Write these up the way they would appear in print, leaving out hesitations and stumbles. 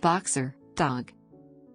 Boxer, dog.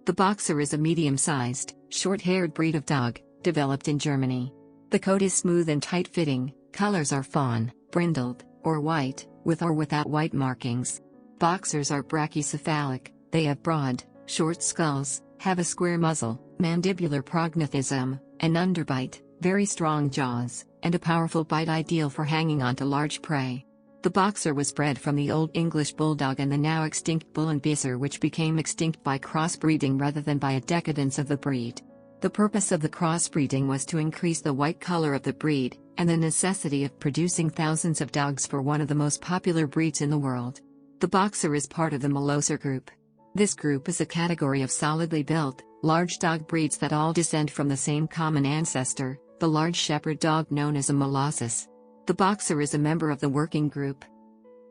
The Boxer is a medium-sized, short-haired breed of dog, developed in Germany. The coat is smooth and tight-fitting, colors are fawn, brindled, or white, with or without white markings. Boxers are brachycephalic, they have broad, short skulls, have a square muzzle, mandibular prognathism, an underbite, very strong jaws, and a powerful bite ideal for hanging onto large prey. The Boxer was bred from the Old English Bulldog and the now extinct Bullenbeisser, which became extinct by crossbreeding rather than by a decadence of the breed. The purpose of the crossbreeding was to increase the white color of the breed, and the necessity of producing thousands of dogs for one of the most popular breeds in the world. The Boxer is part of the Molosser group. This group is a category of solidly built, large dog breeds that all descend from the same common ancestor, the large shepherd dog known as a Molossus. The Boxer is a member of the working group.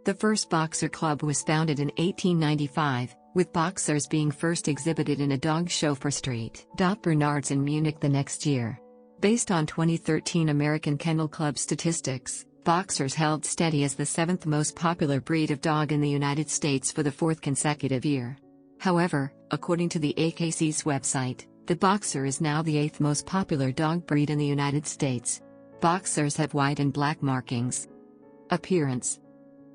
The first Boxer Club was founded in 1895, with Boxers being first exhibited in a dog show for St. Bernards in Munich the next year. Based on 2013 American Kennel Club statistics, Boxers held steady as the 7th most popular breed of dog in the United States for the 4th consecutive year. However, according to the AKC's website, the Boxer is now the 8th most popular dog breed in the United States. Boxers have white and black markings. Appearance.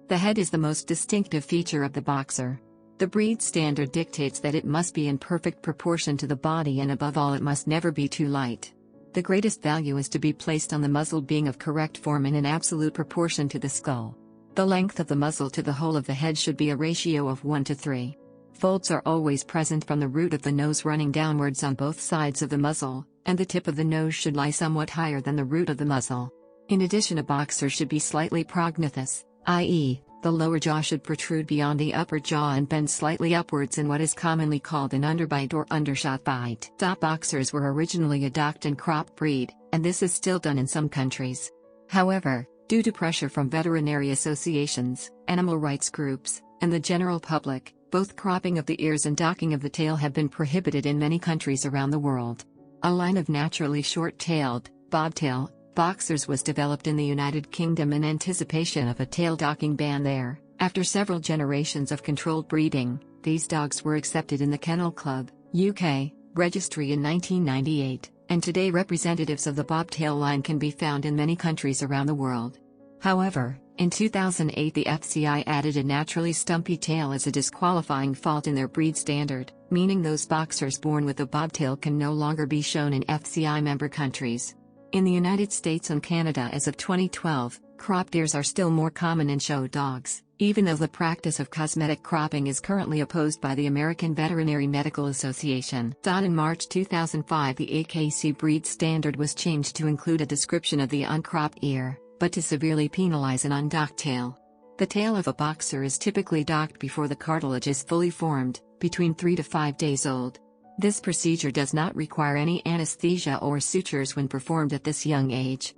The head is the most distinctive feature of the Boxer. The breed standard dictates that it must be in perfect proportion to the body, and above all it must never be too light. The greatest value is to be placed on the muzzle being of correct form and in absolute proportion to the skull. The length of the muzzle to the whole of the head should be a ratio of 1:3. Folds are always present from the root of the nose running downwards on both sides of the muzzle, and the tip of the nose should lie somewhat higher than the root of the muzzle. In addition, a Boxer should be slightly prognathous, i.e., the lower jaw should protrude beyond the upper jaw and bend slightly upwards in what is commonly called an underbite or undershot bite. Boxers were originally a docked and crop breed, and this is still done in some countries. However, due to pressure from veterinary associations, animal rights groups, and the general public, both cropping of the ears and docking of the tail have been prohibited in many countries around the world. A line of naturally short-tailed, bobtail, Boxers was developed in the United Kingdom in anticipation of a tail docking ban there. After several generations of controlled breeding, these dogs were accepted in the Kennel Club, UK, registry in 1998, and today representatives of the bobtail line can be found in many countries around the world. However, in 2008 the FCI added a naturally stumpy tail as a disqualifying fault in their breed standard, meaning those Boxers born with a bobtail can no longer be shown in FCI member countries. In the United States and Canada as of 2012, cropped ears are still more common in show dogs, even though the practice of cosmetic cropping is currently opposed by the American Veterinary Medical Association. In March 2005 the AKC breed standard was changed to include a description of the uncropped ear, but to severely penalize an undocked tail. The tail of a Boxer is typically docked before the cartilage is fully formed, between 3 to 5 days old. This procedure does not require any anesthesia or sutures when performed at this young age.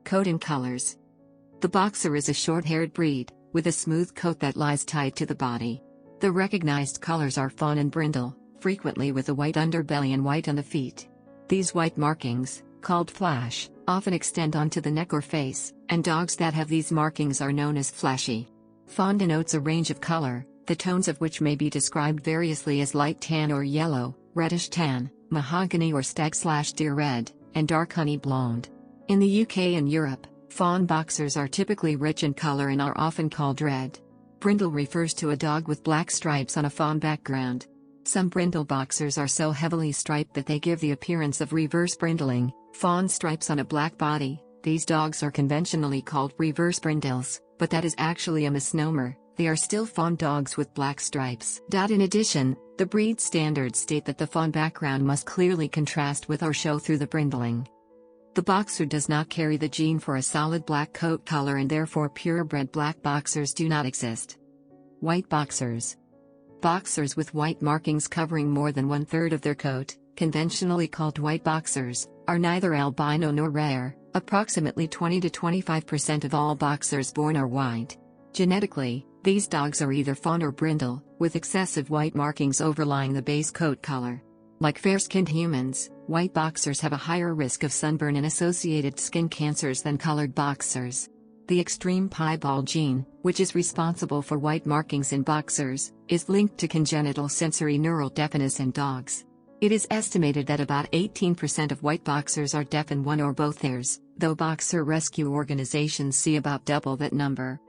Coat and colors. The Boxer is a short-haired breed, with a smooth coat that lies tight to the body. The recognized colors are fawn and brindle, frequently with a white underbelly and white on the feet. These white markings, called flash, often extend onto the neck or face, and dogs that have these markings are known as flashy. Fawn denotes a range of color, the tones of which may be described variously as light tan or yellow, reddish tan, mahogany or stag/deer red, and dark honey blonde. In the UK and Europe, fawn Boxers are typically rich in color and are often called red. Brindle refers to a dog with black stripes on a fawn background. Some brindle Boxers are so heavily striped that they give the appearance of reverse brindling, fawn stripes on a black body. These dogs are conventionally called reverse brindles, but that is actually a misnomer. They are still fawn dogs with black stripes. In addition, the breed standards state that the fawn background must clearly contrast with or show through the brindling. The Boxer does not carry the gene for a solid black coat color, and therefore purebred black Boxers do not exist. White Boxers. Boxers with white markings covering more than 1/3 of their coat, conventionally called white Boxers, are neither albino nor rare. Approximately 20 to 25% of all Boxers born are white. Genetically, these dogs are either fawn or brindle, with excessive white markings overlying the base coat color. Like fair-skinned humans, white Boxers have a higher risk of sunburn and associated skin cancers than colored Boxers. The extreme piebald gene, which is responsible for white markings in boxers, is linked to congenital sensory neural deafness in dogs. It is estimated that about 18% of white boxers are deaf in one or both ears, though boxer rescue organizations see about double that number.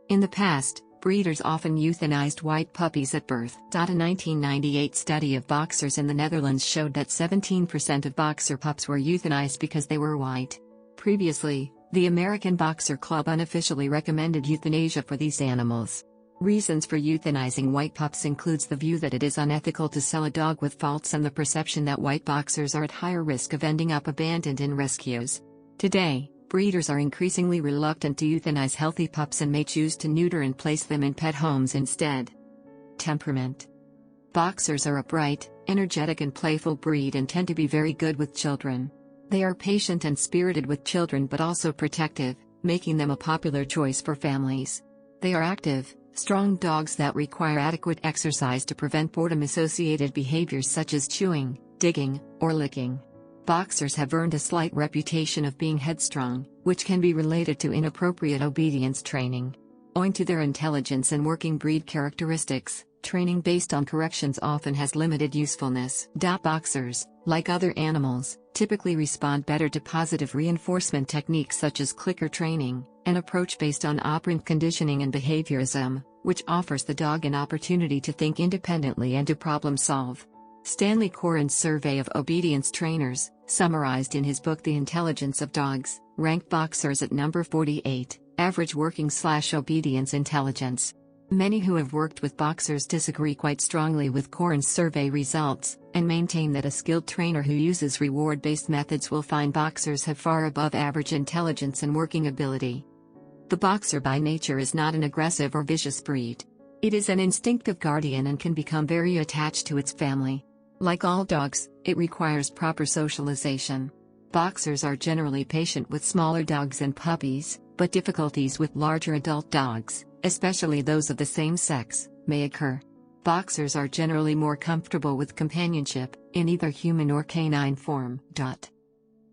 In the past, breeders often euthanized white puppies at birth. A 1998 study of boxers in the Netherlands showed that 17% of boxer pups were euthanized because they were white. Previously, the American Boxer Club unofficially recommended euthanasia for these animals. Reasons for euthanizing white pups includes the view that it is unethical to sell a dog with faults and the perception that white boxers are at higher risk of ending up abandoned in rescues. Today, breeders are increasingly reluctant to euthanize healthy pups and may choose to neuter and place them in pet homes instead. Temperament. Boxers are a bright, energetic and playful breed and tend to be very good with children. They are patient and spirited with children but also protective, making them a popular choice for families. They are active, strong dogs that require adequate exercise to prevent boredom-associated behaviors such as chewing, digging, or licking. Boxers have earned a slight reputation of being headstrong, which can be related to inappropriate obedience training. Owing to their intelligence and working breed characteristics, training based on corrections often has limited usefulness. Boxers, like other animals, typically respond better to positive reinforcement techniques such as clicker training, an approach based on operant conditioning and behaviorism, which offers the dog an opportunity to think independently and to problem solve. Stanley Coren's survey of obedience trainers, summarized in his book The Intelligence of Dogs, ranked boxers at number 48, average working/obedience intelligence. Many who have worked with boxers disagree quite strongly with Coren's survey results, and maintain that a skilled trainer who uses reward-based methods will find boxers have far above average intelligence and working ability. The boxer by nature is not an aggressive or vicious breed. It is an instinctive guardian and can become very attached to its family. Like all dogs, it requires proper socialization. Boxers are generally patient with smaller dogs and puppies, but difficulties with larger adult dogs, especially those of the same sex, may occur. Boxers are generally more comfortable with companionship, in either human or canine form.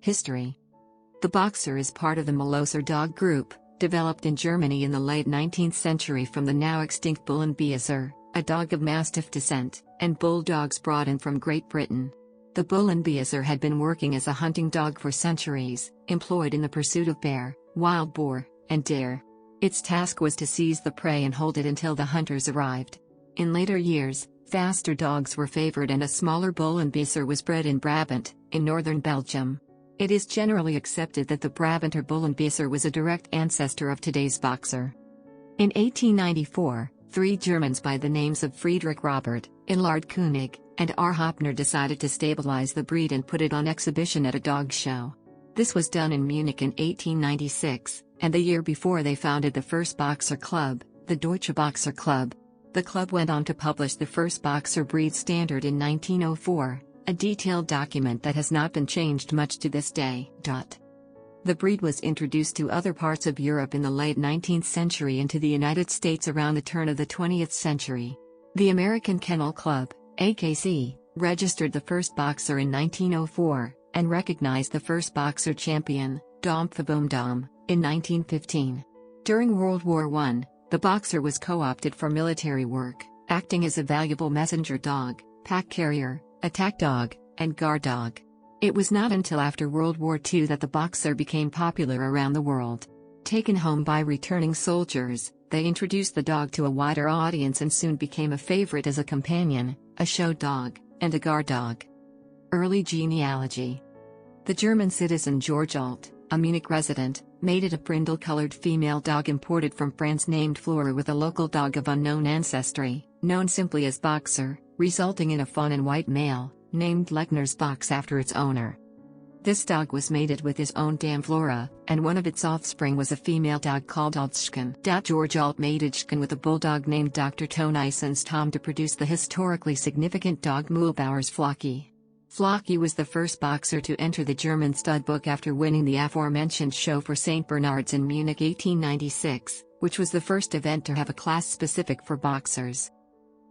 History. The boxer is part of the Molosser dog group, developed in Germany in the late 19th century from the now extinct Bullenbeisser, a dog of Mastiff descent, and bulldogs brought in from Great Britain. The Bullenbeisser had been working as a hunting dog for centuries, employed in the pursuit of bear, wild boar, and deer. Its task was to seize the prey and hold it until the hunters arrived. In later years, faster dogs were favored and a smaller Bullenbeisser was bred in Brabant, in northern Belgium. It is generally accepted that the Brabanter Bullenbeisser was a direct ancestor of today's boxer. In 1894, 3 Germans by the names of Friedrich Robert, Enlard König, and R. Hopner decided to stabilize the breed and put it on exhibition at a dog show. This was done in Munich in 1896, and the year before they founded the first boxer club, the Deutsche Boxer Club. The club went on to publish the first boxer breed standard in 1904, a detailed document that has not been changed much to this day. The breed was introduced to other parts of Europe in the late 19th century and to the United States around the turn of the 20th century. The American Kennel Club, AKC, registered the first boxer in 1904, and recognized the first boxer champion, Dom Dom, in 1915. During World War I, the boxer was co-opted for military work, acting as a valuable messenger dog, pack carrier, attack dog, and guard dog. It was not until after World War II that the boxer became popular around the world. Taken home by returning soldiers, they introduced the dog to a wider audience and soon became a favorite as a companion, a show dog, and a guard dog. Early genealogy. The German citizen George Alt, a Munich resident, mated a brindle-colored female dog imported from France named Flora with a local dog of unknown ancestry, known simply as Boxer, resulting in a fawn and white male, named Lechner's Box after its owner. This dog was mated with his own dam Flora, and one of its offspring was a female dog called Altschken. George Alt mated Schken with a bulldog named Dr. Tonison's Tom to produce the historically significant dog Mühlbauer's Flocky. Flocky was the first boxer to enter the German stud book after winning the aforementioned show for St. Bernard's in Munich 1896, which was the first event to have a class specific for boxers.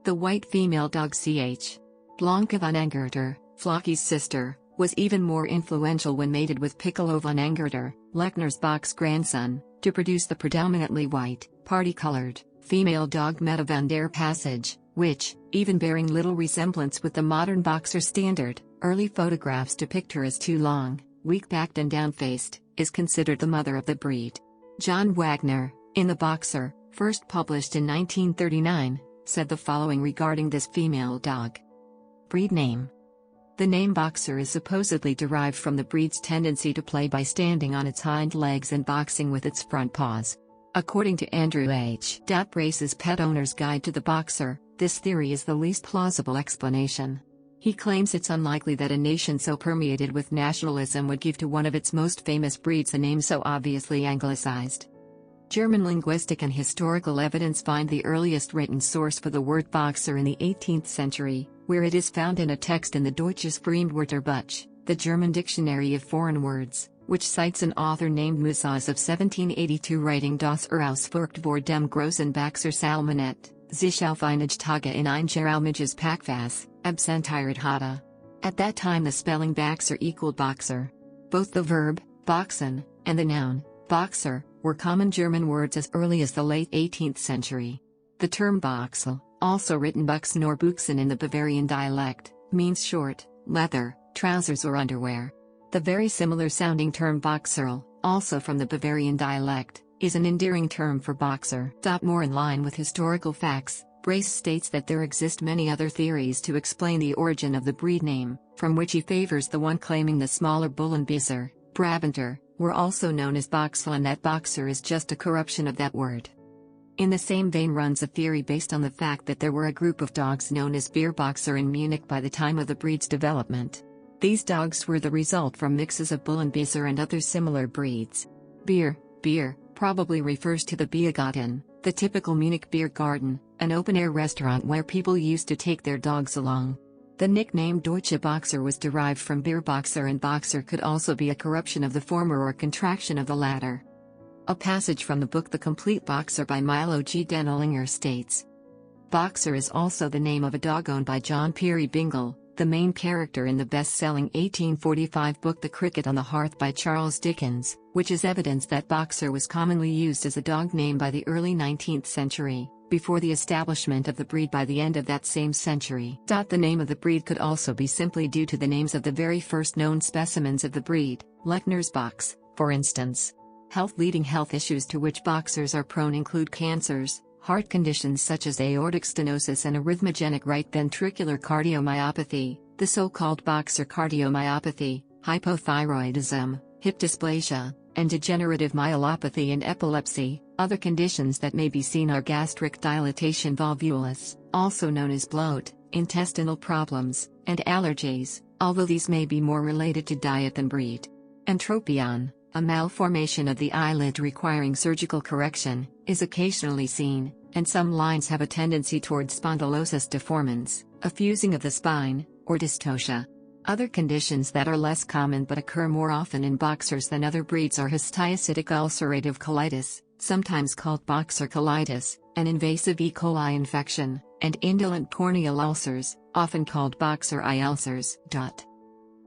The white female dog Ch. Blanca von Engerter, Flocky's sister, was even more influential when mated with Piccolo von Angerater, Lechner's Bach's grandson, to produce the predominantly white, party-colored, female dog Meta van der Passage, which, even bearing little resemblance with the modern boxer standard, early photographs depict her as too long, weak-backed and down-faced, is considered the mother of the breed. John Wagner, in The Boxer, first published in 1939, said the following regarding this female dog. Breed name. The name Boxer is supposedly derived from the breed's tendency to play by standing on its hind legs and boxing with its front paws. According to Andrew H. Brace's Pet Owner's Guide to the Boxer, this theory is the least plausible explanation. He claims it's unlikely that a nation so permeated with nationalism would give to one of its most famous breeds a name so obviously anglicized. German linguistic and historical evidence find the earliest written source for the word Boxer in the 18th century, where it is found in a text in the Deutsches Fremdwörterbuch, the German Dictionary of Foreign Words, which cites an author named Musaz of 1782 writing Das Ausflucht vor dem großen Baxer Salmonet, sich auf einige Tage in ein Geralmiges Packfass, absentiert hatte. At that time the spelling Baxer equaled Boxer. Both the verb, boxen, and the noun, Boxer, were common German words as early as the late 18th century. The term Boxel, also written Buchsen or Buchsen in the Bavarian dialect, means short, leather, trousers or underwear. The very similar sounding term Boxerl, also from the Bavarian dialect, is an endearing term for boxer. More in line with historical facts, Brace states that there exist many other theories to explain the origin of the breed name, from which he favors the one claiming the smaller Bullenbeisser, Brabanter, were also known as Boxel and that Boxer is just a corruption of that word. In the same vein runs a theory based on the fact that there were a group of dogs known as Bierboxer in Munich by the time of the breed's development. These dogs were the result from mixes of Bullenbeisser and other similar breeds. Beer probably refers to the Biergarten, the typical Munich beer garden, an open-air restaurant where people used to take their dogs along. The nickname Deutsche Boxer was derived from Bierboxer, and Boxer could also be a corruption of the former or contraction of the latter. A passage from the book The Complete Boxer by Milo G. Denelinger states, Boxer is also the name of a dog owned by John Peerybingle, the main character in the best-selling 1845 book The Cricket on the Hearth by Charles Dickens, which is evidence that Boxer was commonly used as a dog name by the early 19th century, before the establishment of the breed by the end of that same century. The name of the breed could also be simply due to the names of the very first known specimens of the breed, Lechner's Box, for instance. Leading health issues to which boxers are prone include cancers, heart conditions such as aortic stenosis and arrhythmogenic right ventricular cardiomyopathy, the so-called boxer cardiomyopathy, hypothyroidism, hip dysplasia, and degenerative myelopathy and epilepsy. Other conditions that may be seen are gastric dilatation volvulus, also known as bloat, intestinal problems, and allergies, although these may be more related to diet than breed. Entropion, a malformation of the eyelid requiring surgical correction, is occasionally seen, and some lines have a tendency towards spondylosis deformans, a fusing of the spine, or dystocia. Other conditions that are less common but occur more often in boxers than other breeds are histiocytic ulcerative colitis, sometimes called boxer colitis, an invasive E. coli infection, and indolent corneal ulcers, often called boxer eye ulcers.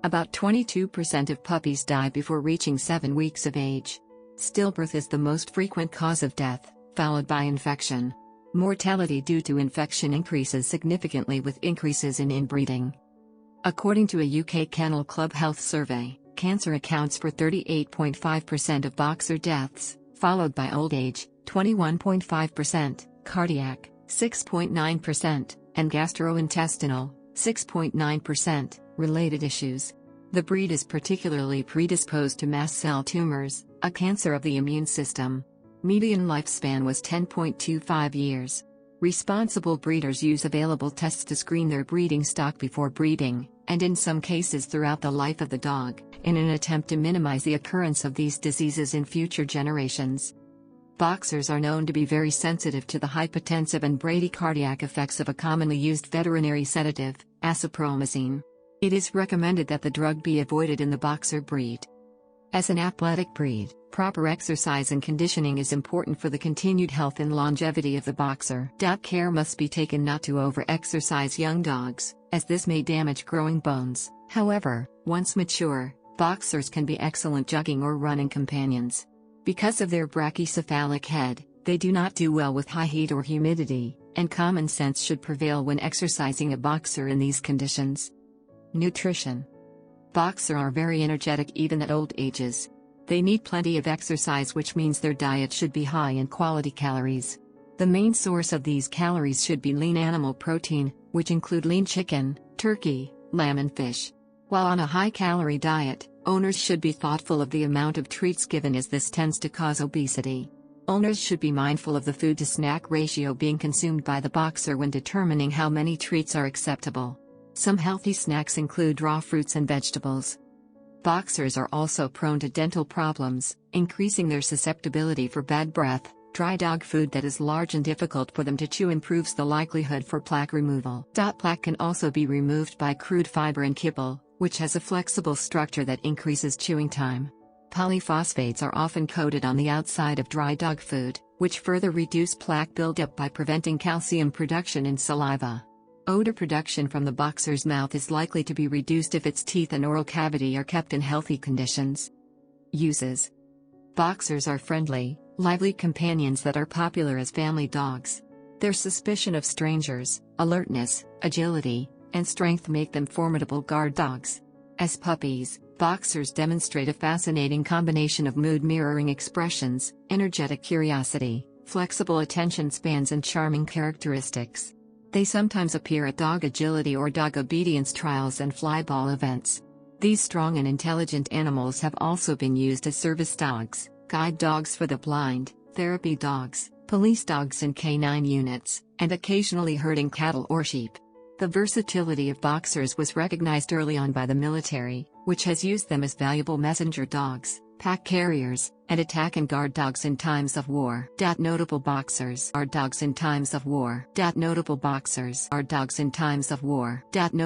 About 22% of puppies die before reaching 7 weeks of age. Stillbirth is the most frequent cause of death, followed by infection. Mortality due to infection increases significantly with increases in inbreeding. According to a UK Kennel Club health survey, cancer accounts for 38.5% of boxer deaths, followed by old age, 21.5%, cardiac, 6.9%, and gastrointestinal, 6.9%, related issues. The breed is particularly predisposed to mast cell tumors, a cancer of the immune system. Median lifespan was 10.25 years. Responsible breeders use available tests to screen their breeding stock before breeding, and in some cases throughout the life of the dog, in an attempt to minimize the occurrence of these diseases in future generations. Boxers are known to be very sensitive to the hypotensive and bradycardiac effects of a commonly used veterinary sedative, acepromazine. It is recommended that the drug be avoided in the boxer breed. As an athletic breed, proper exercise and conditioning is important for the continued health and longevity of the boxer. Care must be taken not to over-exercise young dogs, as this may damage growing bones. However, Once mature, boxers can be excellent jogging or running companions. Because of their brachycephalic head, they do not do well with high heat or humidity, and common sense should prevail when exercising a boxer in these conditions. Nutrition. Boxers are very energetic even at old ages. They need plenty of exercise, which means their diet should be high in quality calories. The main source of these calories should be lean animal protein, which include lean chicken, turkey, lamb and fish. While on a high-calorie diet, owners should be thoughtful of the amount of treats given, as this tends to cause obesity. Owners should be mindful of the food-to-snack ratio being consumed by the boxer when determining how many treats are acceptable. Some healthy snacks include raw fruits and vegetables. Boxers are also prone to dental problems, increasing their susceptibility for bad breath. Dry dog food that is large and difficult for them to chew improves the likelihood for plaque removal. Plaque can also be removed by crude fiber and kibble, which has a flexible structure that increases chewing time. Polyphosphates are often coated on the outside of dry dog food, which further reduce plaque buildup by preventing calcium production in saliva. Odor production from the boxer's mouth is likely to be reduced if its teeth and oral cavity are kept in healthy conditions. Uses. Boxers are friendly, lively companions that are popular as family dogs. Their suspicion of strangers, alertness, agility, and strength make them formidable guard dogs. As puppies, boxers demonstrate a fascinating combination of mood-mirroring expressions, energetic curiosity, flexible attention spans and charming characteristics. They sometimes appear at dog agility or dog obedience trials and flyball events. These strong and intelligent animals have also been used as service dogs, guide dogs for the blind, therapy dogs, police dogs in canine units, and occasionally herding cattle or sheep. The versatility of boxers was recognized early on by the military, which has used them as valuable messenger dogs, pack carriers, and attack and guard dogs in times of war. Notable boxers are dogs in times of war. Notable boxers are dogs in times of war.